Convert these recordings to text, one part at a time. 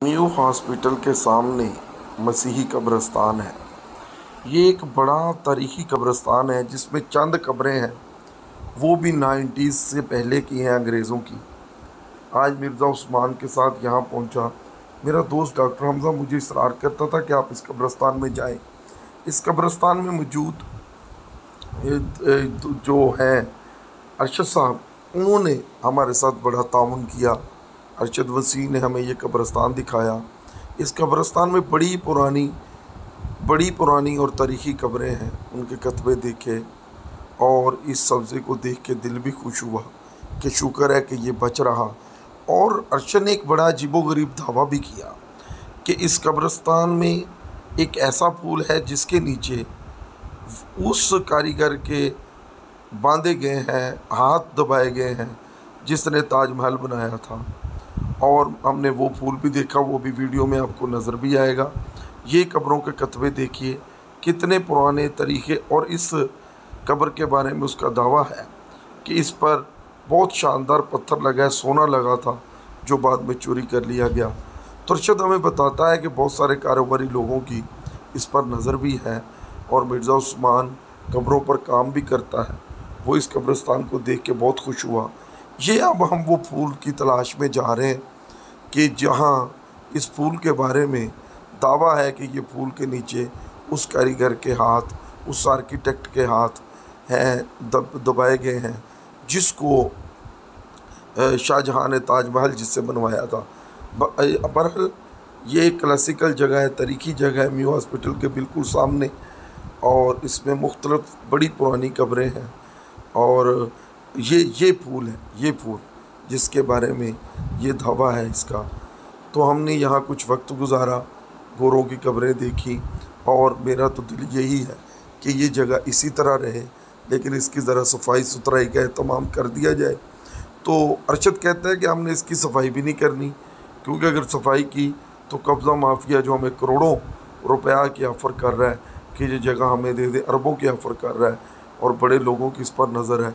New hospital के सामने मसीही कब्रिस्तान है। ये एक बड़ा तारीखी कब्रिस्तान है जिसमें चंद कब्रें हैं, वो भी 90s से पहले की हैं, अंग्रेज़ों की। आज मिर्ज़ा उस्मान के साथ यहाँ पहुँचा। मेरा दोस्त डॉक्टर हमज़ा मुझे इसरार करता था कि आप इस कब्रिस्तान में जाएं। इस कब्रिस्तान में मौजूद जो हैं अरशद साहब, उन्होंने हमारे साथ बड़ा ताउन किया। अरशद वसी ने हमें ये कब्रिस्तान दिखाया। इस कब्रिस्तान में बड़ी पुरानी और तारीख़ी कब्रें हैं। उनके कत्बे देखे और इस सब्ज़े को देख के दिल भी खुश हुआ कि शुक्र है कि ये बच रहा। और अरशद ने एक बड़ा अजीबोगरीब दावा भी किया कि इस कब्रिस्तान में एक ऐसा फूल है जिसके नीचे उस कारीगर के बांधे गए हैं, हाथ दबाए गए हैं जिसने ताजमहल बनाया था। और हमने वो फूल भी देखा, वो भी वीडियो में आपको नज़र भी आएगा। ये कब्रों के कत्बे देखिए कितने पुराने तरीक़े, और इस कब्र के बारे में उसका दावा है कि इस पर बहुत शानदार पत्थर लगा है, सोना लगा था जो बाद में चोरी कर लिया गया। तो अरशद हमें बताता है कि बहुत सारे कारोबारी लोगों की इस पर नज़र भी है और मिर्ज़ा उस्मान कब्रों पर काम भी करता है। वो इस कब्रिस्तान को देख के बहुत खुश हुआ। ये अब हम वो फूल की तलाश में जा रहे हैं कि जहाँ इस फूल के बारे में दावा है कि ये फूल के नीचे उस कारीगर के हाथ, उस आर्किटेक्ट के हाथ हैं, दबाए गए हैं जिसको शाहजहाँ ने ताजमहल जिससे बनवाया था। बहरहाल ये एक क्लासिकल जगह है, तारीखी जगह है, न्यू हॉस्पिटल के बिल्कुल सामने। और इसमें मुख्तलिफ बड़ी पुरानी कब्रें हैं। और ये फूल है, ये फूल जिसके बारे में ये दावा है इसका। तो हमने यहाँ कुछ वक्त गुजारा, गोरों की कब्रें देखी, और मेरा तो दिल यही है कि ये जगह इसी तरह रहे, लेकिन इसकी ज़रा सफाई सुथराई का एहतमाम कर दिया जाए। तो अरशद कहता है कि हमने इसकी सफाई भी नहीं करनी, क्योंकि अगर सफाई की तो कब्ज़ा माफिया जो हमें करोड़ों रुपया की ऑफ़र कर रहा है कि ये जगह हमें दे दे, अरबों की ऑफ़र कर रहा है, और बड़े लोगों की इस पर नज़र है।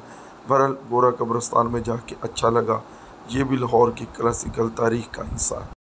बहरहाल गोरा कब्रिस्तान में जाके अच्छा लगा। ये भी लाहौर की क्लासिकल तारीख़ का हिस्सा है।